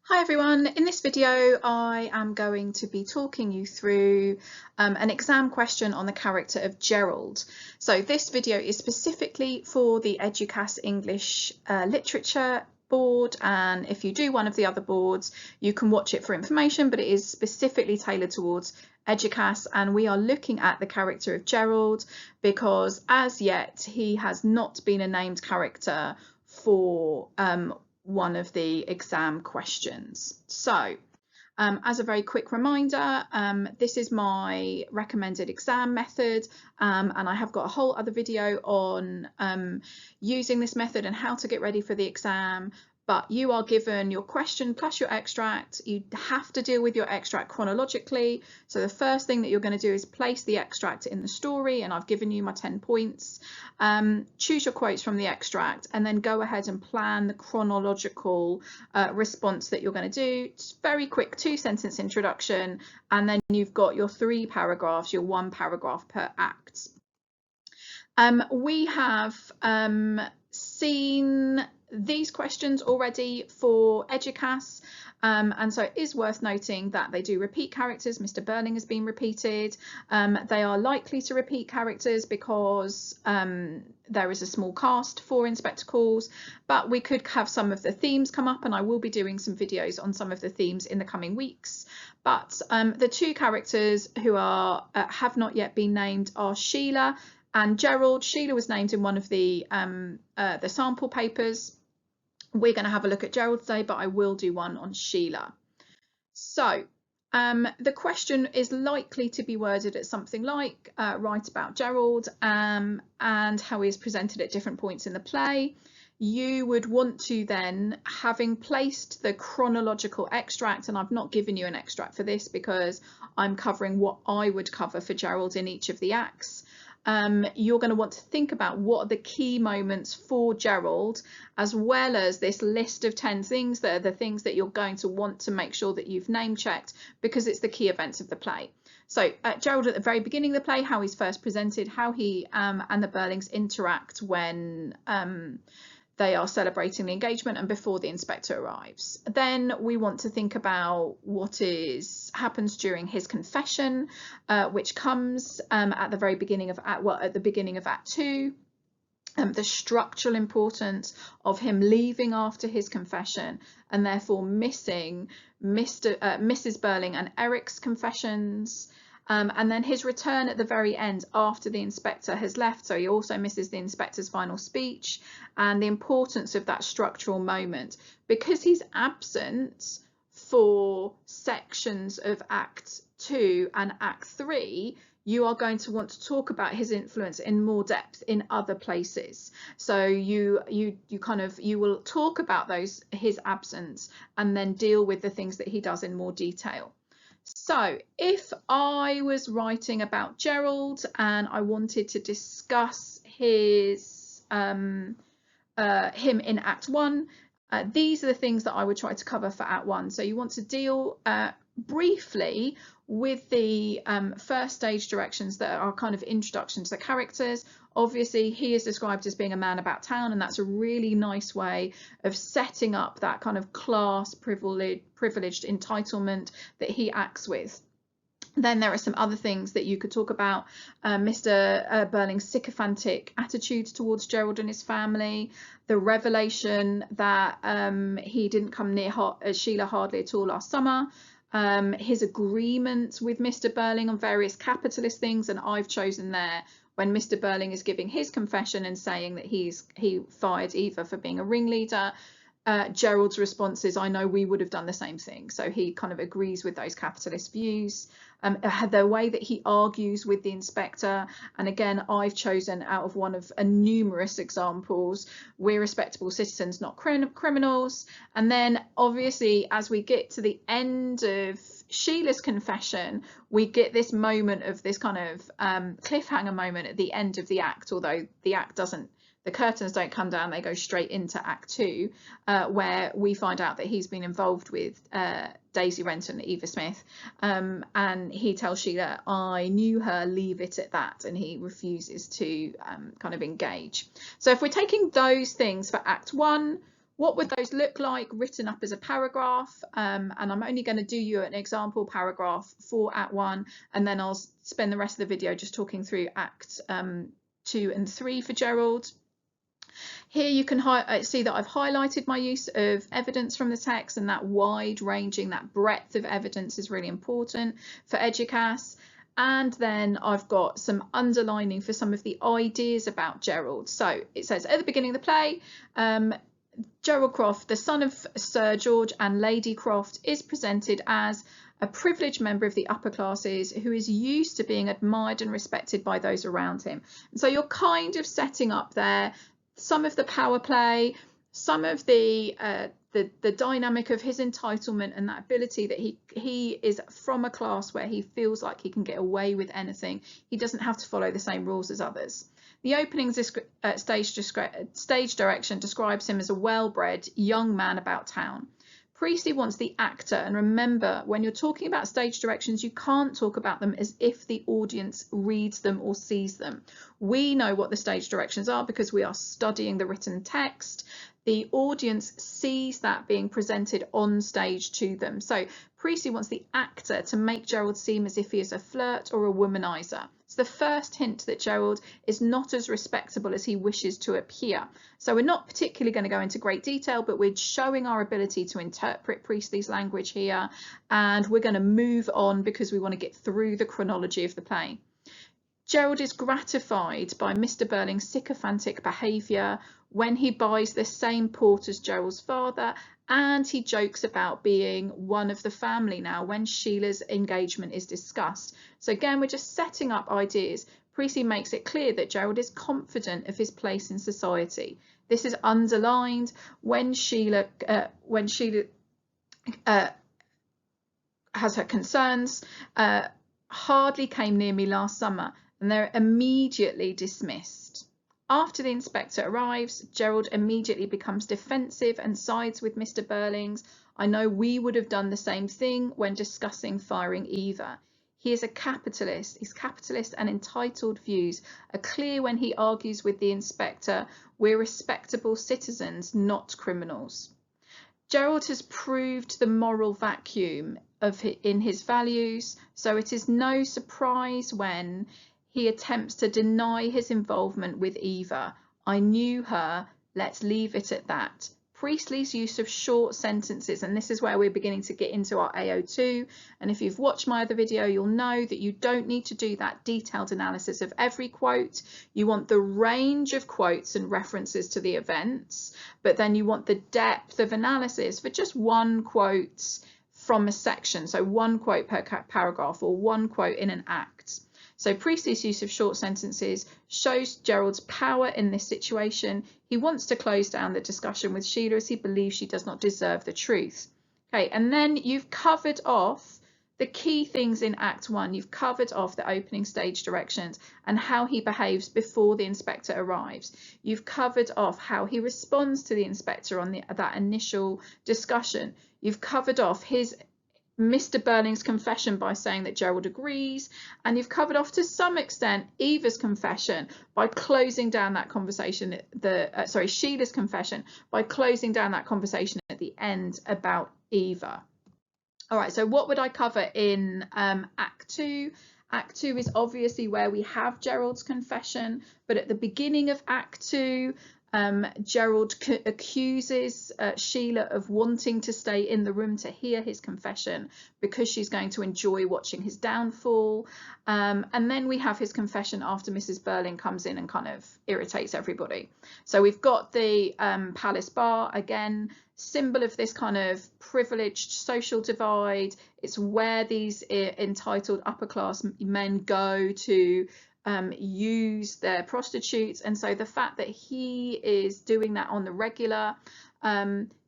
Hi everyone, in this video I am going to be talking you through an exam question on the character of Gerald. So this video is specifically for the Eduqas English Literature board, and if you do one of the other boards you can watch it for information, but it is specifically tailored towards Eduqas, and we are looking at the character of Gerald because as yet he has not been a named character for one of the exam questions. So as a very quick reminder, this is my recommended exam method, and I have got a whole other video on using this method and how to get ready for the exam. But you are given your question plus your extract. You have to deal with your extract chronologically. So the first thing that you're going to do is place the extract in the story, and I've given you my 10 points. Choose your quotes from the extract and then go ahead and plan the chronological response that you're going to do. It's very quick 2-sentence introduction, and then you've got your 3 paragraphs, your 1 paragraph per act. We have seen these questions already for Eduqas, and so it is worth noting that they do repeat characters. Mr. Burling has been repeated. They are likely to repeat characters because there is a small cast for Inspector Calls, but we could have some of the themes come up, and I will be doing some videos on some of the themes in the coming weeks. But the 2 characters who are have not yet been named are Sheila and Gerald. Sheila was named in one of the sample papers. We're going to have a look at Gerald today, but I will do one on Sheila. So the question is likely to be worded as something like write about Gerald and how he is presented at different points in the play. You would want to then, having placed the chronological extract, and I've not given you an extract for this because I'm covering what I would cover for Gerald in each of the acts. You're going to want to think about what are the key moments for Gerald, as well as this list of 10 things that are the things that you're going to want to make sure that you've name checked, because it's the key events of the play. So Gerald at the very beginning of the play, how he's first presented, how he and the Burlings interact when they are celebrating the engagement and before the inspector arrives. Then we want to think about what happens during his confession, which comes at the very beginning of Act 2. The structural importance of him leaving after his confession and therefore missing Mrs. Burling and Eric's confessions. And then his return at the very end after the inspector has left, so he also misses the inspector's final speech, and the importance of that structural moment. Because he's absent for sections of Act 2 and Act 3, you are going to want to talk about his influence in more depth in other places. So you will talk about his absence and then deal with the things that he does in more detail. So if I was writing about Gerald and I wanted to discuss him in Act 1, these are the things that I would try to cover for Act 1. So you want to deal briefly with the first stage directions that are kind of introduction to the characters. Obviously, he is described as being a man about town, and that's a really nice way of setting up that kind of class privileged entitlement that he acts with. Then there are some other things that you could talk about. Mr. Burling's sycophantic attitude towards Gerald and his family, the revelation that he didn't come near Sheila hardly at all last summer, his agreement with Mr. Burling on various capitalist things, and I've chosen there when Mr. Burling is giving his confession and saying that he fired Eva for being a ringleader. Gerald's response is, I know we would have done the same thing. So he kind of agrees with those capitalist views. The way that he argues with the inspector, and again, I've chosen out of one of numerous examples, we're respectable citizens, not criminals. And then obviously, as we get to the end of Sheila's confession, we get this moment of this kind of cliffhanger moment at the end of the act, although the curtains don't come down, they go straight into Act 2, where we find out that he's been involved with Daisy Renton, Eva Smith, and he tells Sheila, I knew her, leave it at that, and he refuses to kind of engage. So if we're taking those things for Act 1, What would those look like written up as a paragraph? And I'm only going to do you an example paragraph for Act 1, and then I'll spend the rest of the video just talking through Act 2 and 3 for Gerald. Here you can see that I've highlighted my use of evidence from the text, and that wide ranging, that breadth of evidence is really important for Eduqas. And then I've got some underlining for some of the ideas about Gerald. So it says at the beginning of the play, Gerald Croft, the son of Sir George and Lady Croft, is presented as a privileged member of the upper classes who is used to being admired and respected by those around him. And so you're kind of setting up there some of the power play, some of the dynamic of his entitlement and that ability that he is from a class where he feels like he can get away with anything. He doesn't have to follow the same rules as others. The opening stage direction describes him as a well-bred young man about town. Priestley wants the actor, and remember, when you're talking about stage directions, you can't talk about them as if the audience reads them or sees them. We know what the stage directions are because we are studying the written text. The audience sees that being presented on stage to them. So Priestley wants the actor to make Gerald seem as if he is a flirt or a womanizer. It's the first hint that Gerald is not as respectable as he wishes to appear. So we're not particularly going to go into great detail, but we're showing our ability to interpret Priestley's language here, and we're going to move on because we want to get through the chronology of the play. Gerald is gratified by Mr. Burling's sycophantic behaviour when he buys the same port as Gerald's father, and he jokes about being one of the family now when Sheila's engagement is discussed. So again, we're just setting up ideas. Priestley makes it clear that Gerald is confident of his place in society. This is underlined when Sheila has her concerns. Hardly came near me last summer, and they're immediately dismissed. After the inspector arrives, Gerald immediately becomes defensive and sides with Mr. Burling's. I know we would have done the same thing when discussing firing Eva. He is a capitalist. His capitalist and entitled views are clear when he argues with the inspector, we're respectable citizens, not criminals. Gerald has proved the moral vacuum in his values, so it is no surprise when he attempts to deny his involvement with Eva. I knew her, let's leave it at that. Priestley's use of short sentences, and this is where we're beginning to get into our AO2, and if you've watched my other video, you'll know that you don't need to do that detailed analysis of every quote. You want the range of quotes and references to the events, but then you want the depth of analysis for just one quote from a section, so one quote per paragraph or one quote in an act. So Priestley's use of short sentences shows Gerald's power in this situation. He wants to close down the discussion with Sheila as he believes she does not deserve the truth. Okay, and then you've covered off the key things in Act 1. You've covered off the opening stage directions and how he behaves before the inspector arrives. You've covered off how he responds to the inspector on that initial discussion. You've covered off Mr. Burling's confession by saying that Gerald agrees, and you've covered off to some extent Eva's confession by closing down that conversation, Sheila's confession by closing down that conversation at the end about Eva. All right, so what would I cover in Act 2? Act 2 is obviously where we have Gerald's confession, but at the beginning of Act 2, Gerald accuses Sheila of wanting to stay in the room to hear his confession because she's going to enjoy watching his downfall. And then we have his confession after Mrs. Burling comes in and kind of irritates everybody. So we've got the Palace Bar, again, symbol of this kind of privileged social divide. It's where these entitled upper class men go to use their prostitutes, and so the fact that he is doing that on the regular.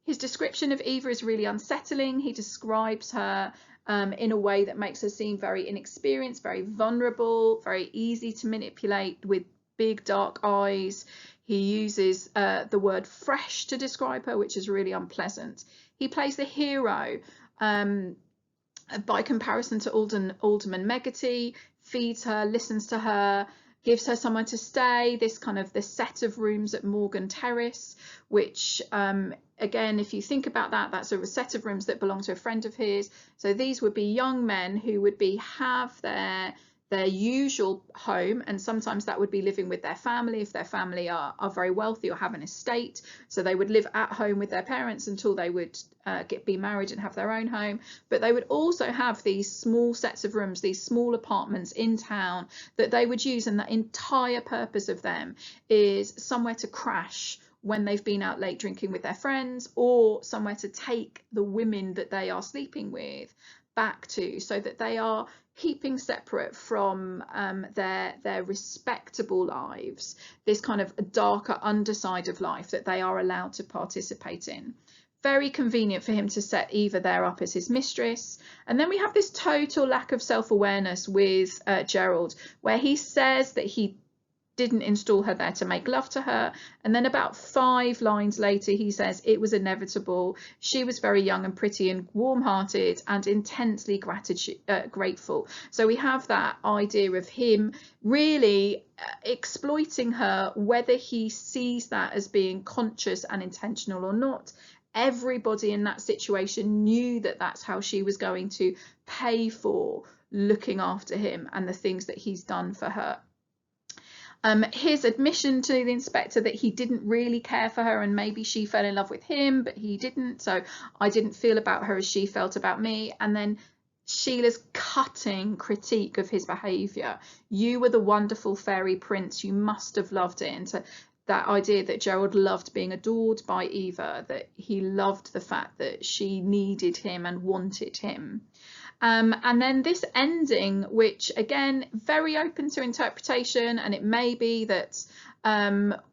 His description of Eva is really unsettling. He describes her in a way that makes her seem very inexperienced, very vulnerable, very easy to manipulate, with big dark eyes. He uses the word fresh to describe her, which is really unpleasant. He plays the hero by comparison to Alderman Meggetty, feeds her, listens to her, gives her somewhere to stay, this kind of the set of rooms at Morgan Terrace, which again, if you think about that, that's a set of rooms that belong to a friend of his. So these would be young men who would have their usual home, and sometimes that would be living with their family if their family are very wealthy or have an estate. So they would live at home with their parents until they would be married and have their own home. But they would also have these small sets of rooms, these small apartments in town that they would use, and the entire purpose of them is somewhere to crash when they've been out late drinking with their friends, or somewhere to take the women that they are sleeping with back to, so that they are keeping separate from their respectable lives, this kind of darker underside of life that they are allowed to participate in. Very convenient for him to set Eva there up as his mistress. And then we have this total lack of self-awareness with Gerald, where he says that he didn't install her there to make love to her, and then about 5 lines later he says it was inevitable. She was very young and pretty and warm-hearted and intensely grateful. So we have that idea of him really exploiting her, whether he sees that as being conscious and intentional or not. Everybody in that situation knew that that's how she was going to pay for looking after him and the things that he's done for her. His admission to the inspector that he didn't really care for her, and maybe she fell in love with him but he didn't, so I didn't feel about her as she felt about me. And then Sheila's cutting critique of his behaviour. You were the wonderful fairy prince, you must have loved it. And so that idea that Gerald loved being adored by Eva, that he loved the fact that she needed him and wanted him. And then this ending, which again, very open to interpretation, and it may be that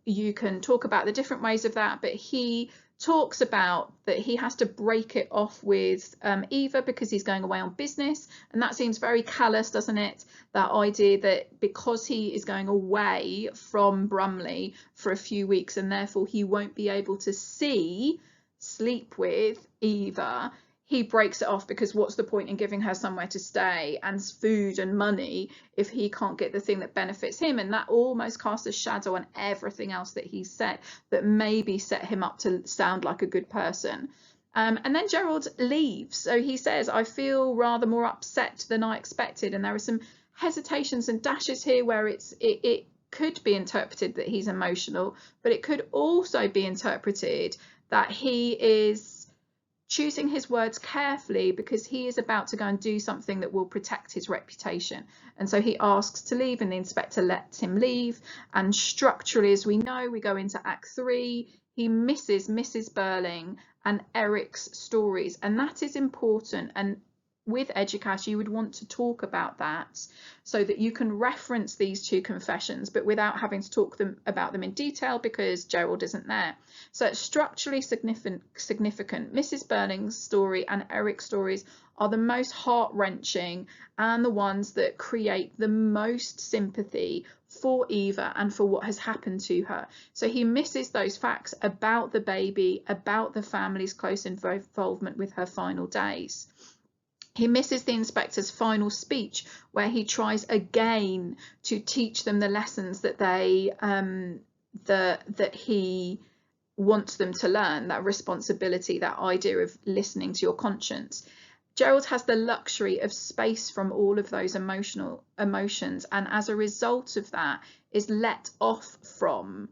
you can talk about the different ways of that, but he talks about that he has to break it off with Eva because he's going away on business, and that seems very callous, doesn't it? That idea that because he is going away from Brumley for a few weeks and therefore he won't be able to sleep with Eva, he breaks it off, because what's the point in giving her somewhere to stay and food and money if he can't get the thing that benefits him? And that almost casts a shadow on everything else that he's said that maybe set him up to sound like a good person. And then Gerald leaves. So he says, I feel rather more upset than I expected. And there are some hesitations and dashes here where it could be interpreted that he's emotional, but it could also be interpreted that he is choosing his words carefully because he is about to go and do something that will protect his reputation. And so he asks to leave, and the inspector lets him leave. And structurally, as we know, we go into Act 3, he misses Mrs. Burling and Eric's stories, and that is important. And with Eduqas, you would want to talk about that so that you can reference these 2 confessions, but without having to talk about them in detail because Gerald isn't there. So it's structurally significant. Mrs. Burling's story and Eric's stories are the most heart-wrenching and the ones that create the most sympathy for Eva and for what has happened to her. So he misses those facts about the baby, about the family's close involvement with her final days. He misses the inspector's final speech, where he tries again to teach them the lessons that that he wants them to learn, that responsibility, that idea of listening to your conscience. Gerald has the luxury of space from all of those emotions, and as a result of that is let off from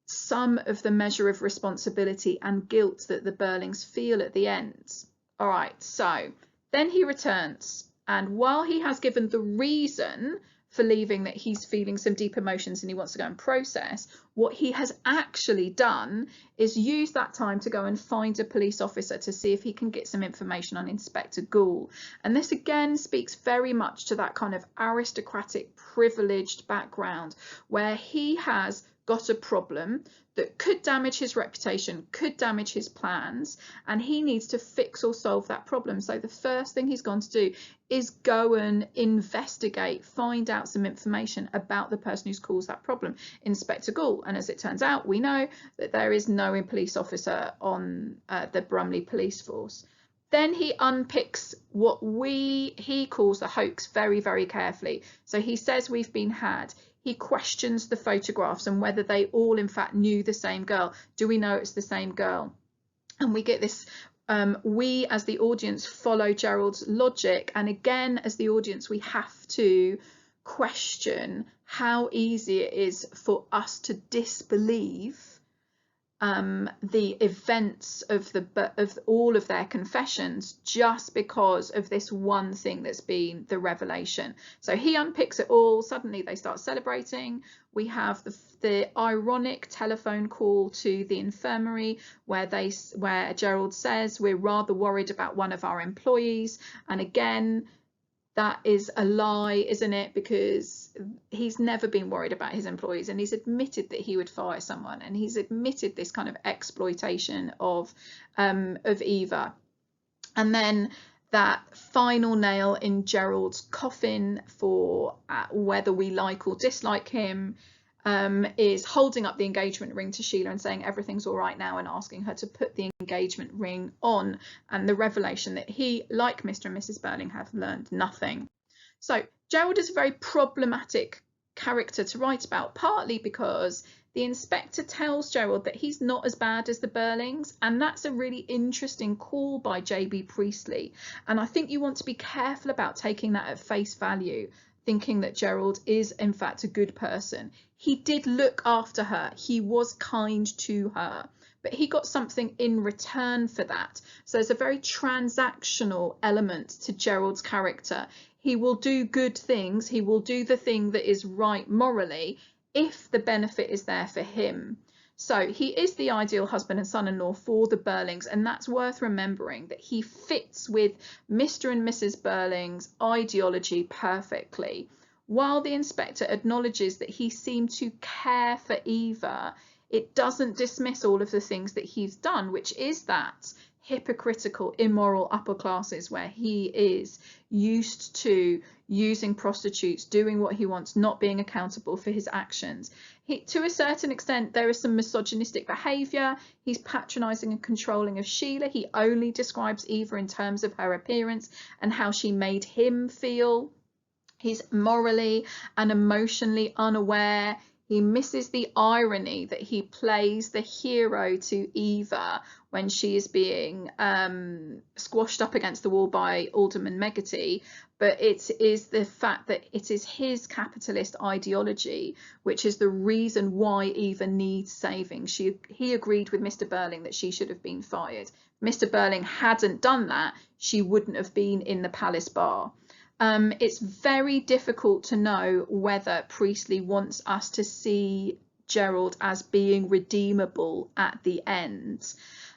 some of the measure of responsibility and guilt that the Burlings feel at the end. All right, so then he returns, and while he has given the reason for leaving, that he's feeling some deep emotions and he wants to go and process, what he has actually done is use that time to go and find a police officer to see if he can get some information on Inspector Gould. And this again speaks very much to that kind of aristocratic, privileged background where he has got a problem that could damage his reputation, could damage his plans, and he needs to fix or solve that problem. So the first thing he's gone to do is go and investigate, find out some information about the person who's caused that problem, Inspector Gould. And as it turns out, we know that there is no police officer on the Brumley police force. Then he unpicks what he calls the hoax very, very carefully. So he says we've been had. He questions the photographs and whether they all in fact knew the same girl. Do we know it's the same girl? And we get this, we as the audience follow Gerald's logic, and again as the audience we have to question how easy it is for us to disbelieve the events of all of their confessions just because of this one thing that's been the revelation. So he unpicks it all. Suddenly they start celebrating. We have the ironic telephone call to the infirmary where Gerald says, we're rather worried about one of our employees, and again that is a lie, isn't it? Because he's never been worried about his employees, and he's admitted that he would fire someone, and he's admitted this kind of exploitation of Eva. And then that final nail in Gerald's coffin for whether we like or dislike him is holding up the engagement ring to Sheila and saying everything's all right now, and asking her to put the engagement ring on, and the revelation that he, like Mr. and Mrs. Burling, have learned nothing. So Gerald is a very problematic character to write about, partly because the inspector tells Gerald that he's not as bad as the Burlings, and that's a really interesting call by J.B. Priestley, and I think you want to be careful about taking that at face value, thinking that Gerald is in fact a good person. He did look after her, he was kind to her, but he got something in return for that. So there's a very transactional element to Gerald's character. He will do good things, he will do the thing that is right morally if the benefit is there for him. So he is the ideal husband and son-in-law for the Burlings, and that's worth remembering, that he fits with Mr. and Mrs. Burling's ideology perfectly. While the inspector acknowledges that he seemed to care for Eva, it doesn't dismiss all of the things that he's done, which is that hypocritical, immoral upper classes where he is used to using prostitutes, doing what he wants, not being accountable for his actions. To a certain extent, there is some misogynistic behaviour. He's patronising and controlling of Sheila. He only describes Eva in terms of her appearance and how she made him feel. He's morally and emotionally unaware. He misses the irony that he plays the hero to Eva when she is being squashed up against the wall by Alderman Megati, but it is the fact that it is his capitalist ideology which is the reason why Eva needs saving. He agreed with Mr. Burling that she should have been fired. If Mr. Burling hadn't done that, she wouldn't have been in the Palace Bar. It's very difficult to know whether Priestley wants us to see Gerald as being redeemable at the end.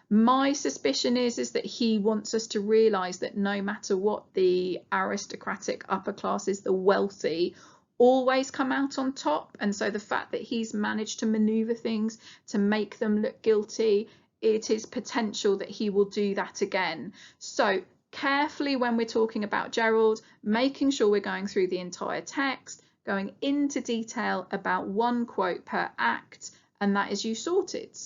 My suspicion is that he wants us to realise that no matter what, the aristocratic upper classes, the wealthy, always come out on top, and so the fact that he's managed to manoeuvre things to make them look guilty, it is potential that he will do that again. So carefully when we're talking about Gerald, making sure we're going through the entire text, going into detail about one quote per act, and that is you sorted.